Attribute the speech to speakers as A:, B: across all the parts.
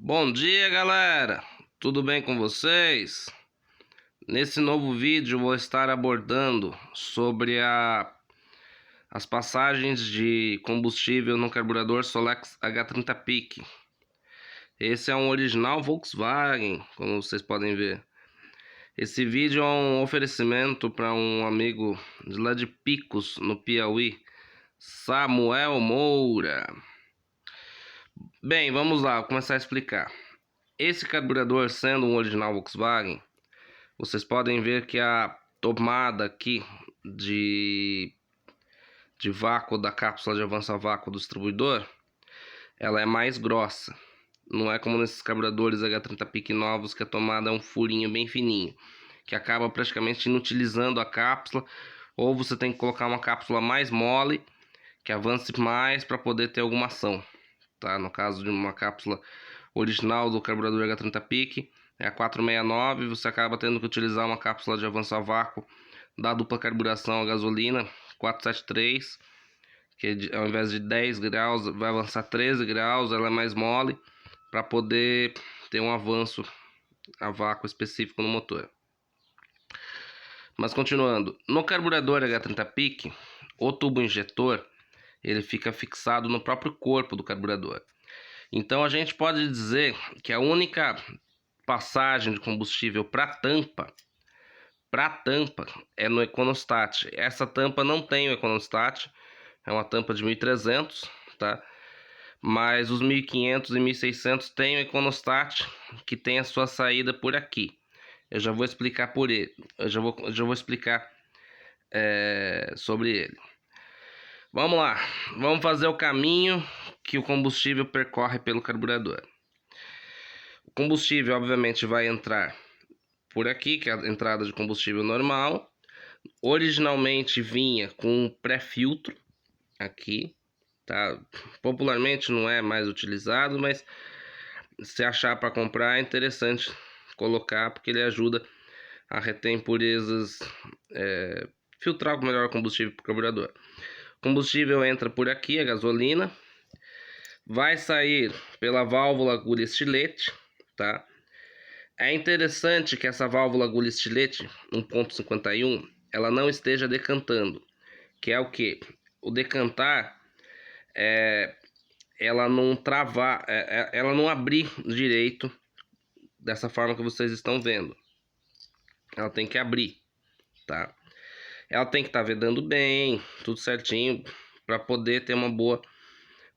A: Bom dia, galera! Tudo bem com vocês? Nesse novo vídeo vou estar abordando sobre as passagens de combustível no carburador Solex H30 Peak. Esse é um original Volkswagen, como vocês podem ver. Esse vídeo é um oferecimento para um amigo de lá de Picos, no Piauí, Samuel Moura. Bem, vamos lá, vou começar a explicar. Esse carburador, sendo um original Volkswagen, vocês podem ver que a tomada aqui de vácuo da cápsula de avanço a vácuo do distribuidor, ela é mais grossa. Não é como nesses carburadores H30 Peak novos, que a tomada é um furinho bem fininho, que acaba praticamente inutilizando a cápsula, ou você tem que colocar uma cápsula mais mole, que avance mais para poder ter alguma ação, tá? No caso de uma cápsula original do carburador H30 Peak, é a 469, você acaba tendo que utilizar uma cápsula de avanço a vácuo da dupla carburação a gasolina 473, que ao invés de 10 graus vai avançar 13 graus, ela é mais mole, para poder ter um avanço a vácuo específico no motor. Mas continuando, no carburador H30 Peak, o tubo injetor ele fica fixado no próprio corpo do carburador. Então a gente pode dizer que a única passagem de combustível para tampa é no Econostat. Essa tampa não tem o Econostat, é uma tampa de 1300, tá? Mas os 1500 e 1600 tem o Econostat, que tem a sua saída por aqui. Eu já vou explicar por ele. Eu já vou explicar sobre ele. Vamos lá, vamos fazer o caminho que o combustível percorre pelo carburador. O combustível, obviamente, vai entrar por aqui, que é a entrada de combustível normal. Originalmente vinha com um pré-filtro aqui, tá? Popularmente não é mais utilizado, mas se achar para comprar é interessante colocar, porque ele ajuda a reter impurezas, filtrar melhor o combustível para o carburador. O combustível entra por aqui, a gasolina, vai sair pela válvula agulha estilete, tá? É interessante que essa válvula agulha estilete 1.51 ela não esteja decantando, que é o que? O decantar ela não travar, ela não abrir direito dessa forma que vocês estão vendo. Ela tem que abrir, tá? Ela tem que estar vedando bem, tudo certinho, para poder ter uma boa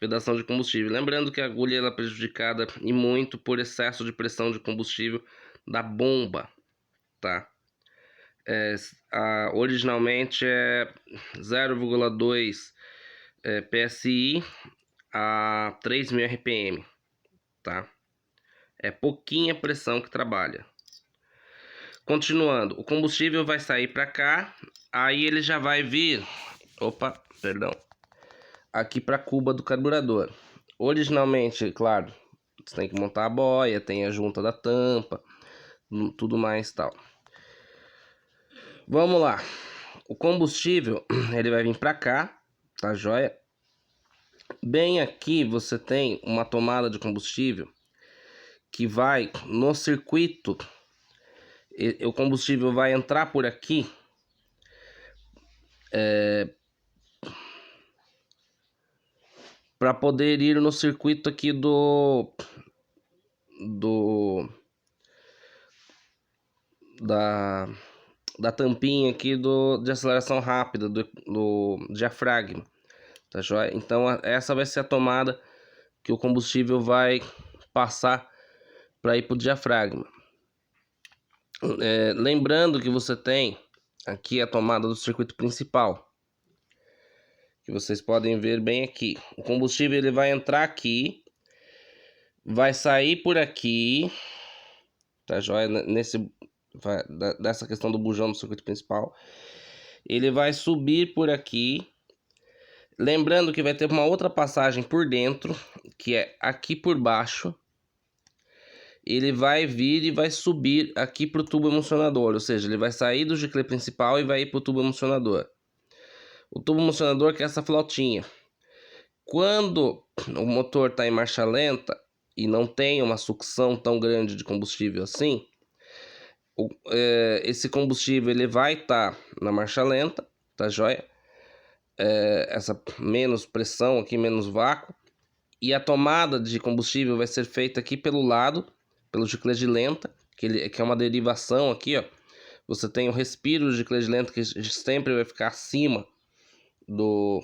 A: vedação de combustível. Lembrando que a agulha ela é prejudicada e muito por excesso de pressão de combustível da bomba, tá? Originalmente é 0,2 PSI a 3.000 RPM, tá? É pouquinha pressão que trabalha. Continuando, o combustível vai sair para cá, aí ele já vai vir, aqui para a cuba do carburador. Originalmente, claro, você tem que montar a boia, tem a junta da tampa, tudo mais tal. Vamos lá. O combustível, ele vai vir para cá, tá joia? Bem aqui você tem uma tomada de combustível que vai no circuito. O combustível vai entrar por aqui para poder ir no circuito aqui da tampinha aqui de aceleração rápida do diafragma, tá joia? Então essa vai ser a tomada que o combustível vai passar para ir para o diafragma. Lembrando que você tem aqui a tomada do circuito principal, que vocês podem ver bem aqui. O combustível ele vai entrar aqui, vai sair por aqui, tá joia? Dessa questão do bujão do circuito principal, ele vai subir por aqui. Lembrando que vai ter uma outra passagem por dentro, que é aqui por baixo. Ele vai vir e vai subir aqui para o tubo emulsionador, ou seja, ele vai sair do giclê principal e vai ir para o tubo emulsionador. O tubo emulsionador que é essa flautinha. Quando o motor está em marcha lenta, e não tem uma sucção tão grande de combustível assim, esse combustível ele vai estar na marcha lenta, tá joia? Essa menos pressão aqui, menos vácuo, e a tomada de combustível vai ser feita aqui pelo lado, pelo giclete de lenta, que é uma derivação aqui, ó. Você tem o respiro do giclete de lenta, que sempre vai ficar acima do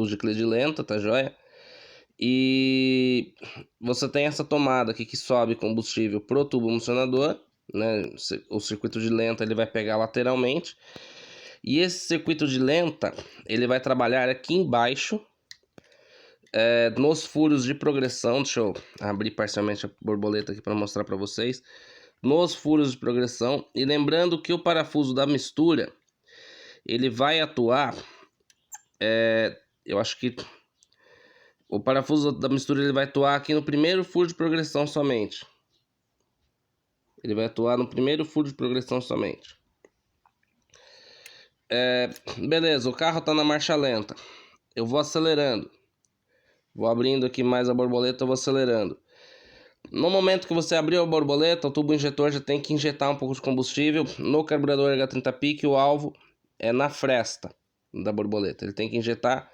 A: giclete de lenta, tá joia? E você tem essa tomada aqui que sobe combustível pro tubo emulsionador, né? O circuito de lenta ele vai pegar lateralmente. E esse circuito de lenta ele vai trabalhar aqui embaixo, nos furos de progressão. Deixa eu abrir parcialmente a borboleta aqui para mostrar para vocês. Nos furos de progressão. E lembrando que o parafuso da mistura ele vai atuar, eu acho que o parafuso da mistura ele vai atuar aqui no primeiro furo de progressão somente. Ele vai atuar no primeiro furo de progressão somente. Beleza, o carro está na marcha lenta. Eu vou acelerando. Vou abrindo aqui mais a borboleta, eu vou acelerando. No momento que você abriu a borboleta, o tubo injetor já tem que injetar um pouco de combustível. No carburador H30 Peak, o alvo é na fresta da borboleta. Ele tem que injetar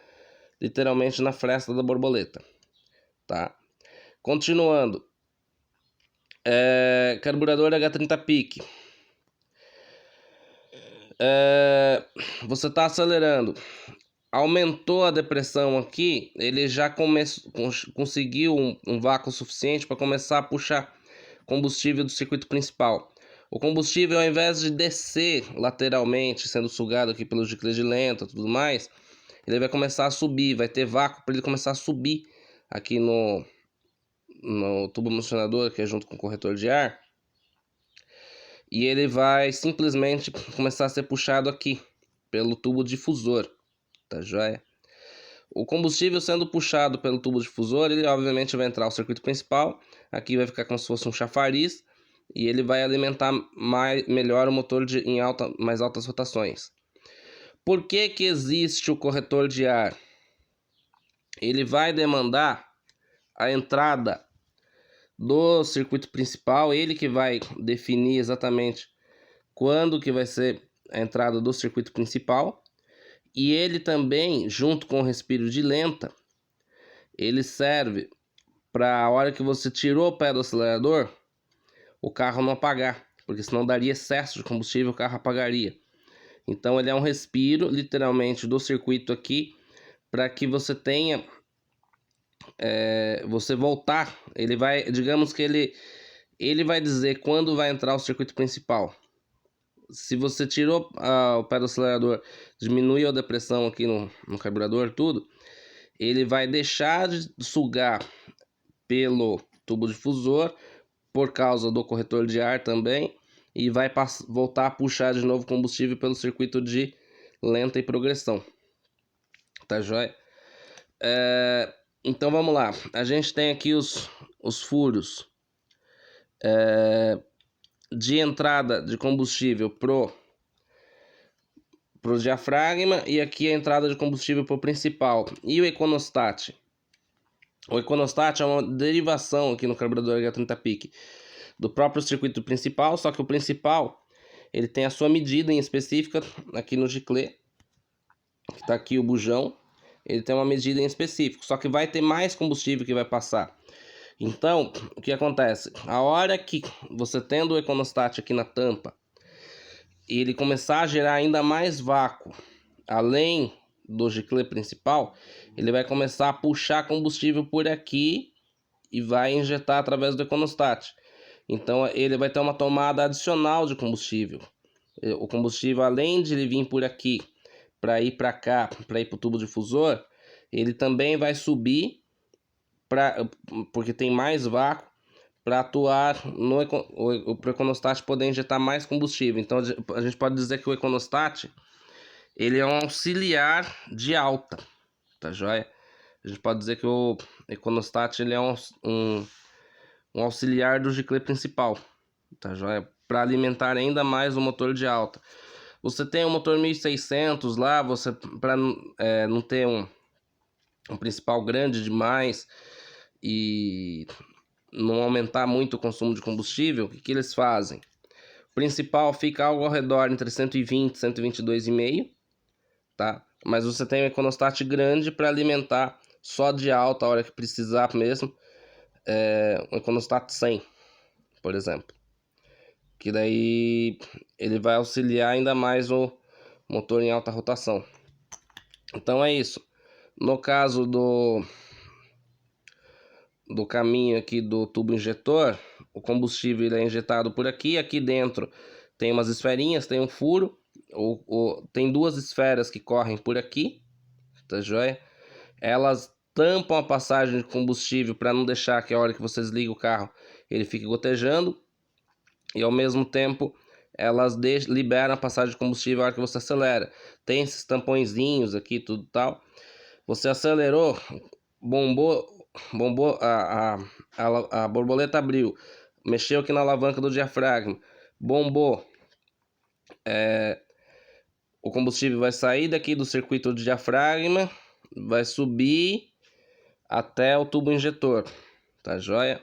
A: literalmente na fresta da borboleta, tá? Continuando. Carburador H30 Peak. Você está acelerando. Aumentou a depressão aqui, ele já conseguiu um vácuo suficiente para começar a puxar combustível do circuito principal. O combustível, ao invés de descer lateralmente, sendo sugado aqui pelo giclete de lenta e tudo mais, ele vai começar a subir, vai ter vácuo para ele começar a subir aqui no tubo emulsionador, que é junto com o corretor de ar. E ele vai simplesmente começar a ser puxado aqui pelo tubo difusor. Tá joia? O combustível sendo puxado pelo tubo difusor, ele obviamente vai entrar no circuito principal. Aqui vai ficar como se fosse um chafariz e ele vai alimentar melhor o motor em mais altas rotações. Por que que existe o corretor de ar? Ele vai demandar a entrada do circuito principal, ele que vai definir exatamente quando que vai ser a entrada do circuito principal. E ele também, junto com o respiro de lenta, ele serve para a hora que você tirou o pé do acelerador, o carro não apagar, porque senão daria excesso de combustível, o carro apagaria. Então ele é um respiro, literalmente, do circuito aqui, para que você tenha, você voltar. Ele vai, digamos que ele vai dizer quando vai entrar o circuito principal. Se você tirou o pé do acelerador, diminuiu a depressão aqui no carburador, tudo, ele vai deixar de sugar pelo tubo difusor, por causa do corretor de ar também, e vai voltar a puxar de novo combustível pelo circuito de lenta e progressão. Tá joia? Então vamos lá. A gente tem aqui os furos de entrada de combustível pro diafragma, e aqui a entrada de combustível pro principal. E o econostat? O econostat é uma derivação aqui no carburador H30 Peak do próprio circuito principal, só que o principal ele tem a sua medida em específica aqui no giclê, que está aqui o bujão, ele tem uma medida em específico, só que vai ter mais combustível que vai passar. Então, o que acontece? A hora que você tendo o econostat aqui na tampa, e ele começar a gerar ainda mais vácuo, além do giclê principal, ele vai começar a puxar combustível por aqui e vai injetar através do econostat. Então ele vai ter uma tomada adicional de combustível. O combustível, além de ele vir por aqui para ir para cá, para ir para o tubo difusor, ele também vai subir porque tem mais vácuo para atuar o econostat poder injetar mais combustível. Então a gente pode dizer que o econostat ele é um auxiliar de alta, tá joia? A gente pode dizer que o econostat ele é um auxiliar do giclê principal, tá joia? Para alimentar ainda mais o motor de alta. Você tem um motor 1600 lá, para não ter um principal grande demais e não aumentar muito o consumo de combustível, o que eles fazem? O principal fica algo ao redor entre 120 e 122,5, tá? Mas você tem um econostat grande para alimentar só de alta a hora que precisar mesmo, um econostat 100, por exemplo. Que daí ele vai auxiliar ainda mais o motor em alta rotação. Então é isso. No caso do caminho aqui do tubo injetor, o combustível ele é injetado por aqui. Aqui dentro tem umas esferinhas, tem um furo, tem duas esferas que correm por aqui, tá joia? Elas tampam a passagem de combustível para não deixar que a hora que você desliga o carro ele fique gotejando, e ao mesmo tempo elas liberam a passagem de combustível a hora que você acelera. Tem esses tampõezinhos aqui, tudo tal. Você acelerou, bombou a borboleta abriu, mexeu aqui na alavanca do diafragma, bombou, o combustível vai sair daqui do circuito do diafragma, vai subir até o tubo injetor, tá joia?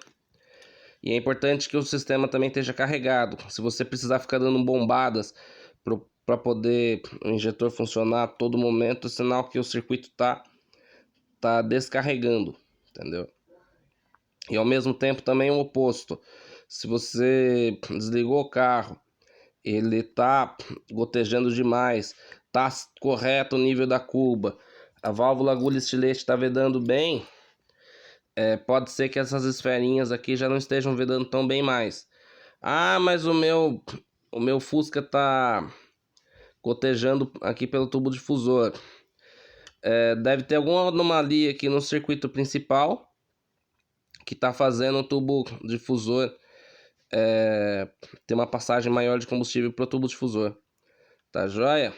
A: E é importante que o sistema também esteja carregado. Se você precisar ficar dando bombadas para poder o injetor funcionar a todo momento, é sinal que o circuito tá descarregando, entendeu? E ao mesmo tempo também o oposto. Se você desligou o carro, ele tá gotejando demais, tá correto o nível da cuba, a válvula agulha estilete está vedando bem, pode ser que essas esferinhas aqui já não estejam vedando tão bem mais. Ah, mas o meu Fusca tá gotejando aqui pelo tubo difusor. Deve ter alguma anomalia aqui no circuito principal que tá fazendo o tubo difusor ter uma passagem maior de combustível pro tubo difusor. Tá joia?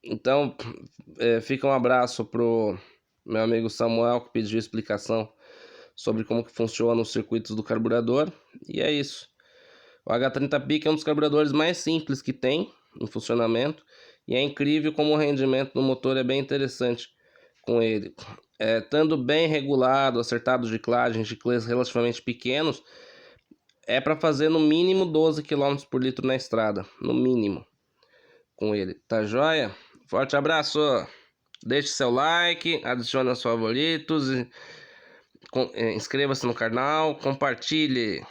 A: Então, fica um abraço pro meu amigo Samuel, que pediu explicação sobre como que funciona os circuitos do carburador. E é isso. O H30PIC é um dos carburadores mais simples que tem em funcionamento. E é incrível como o rendimento do motor é bem interessante com ele. Estando bem regulado, acertado de clãs relativamente pequenos, é para fazer no mínimo 12 km por litro na estrada. No mínimo. Com ele. Tá joia? Forte abraço! Deixe seu like, adicione aos favoritos, inscreva-se no canal, compartilhe.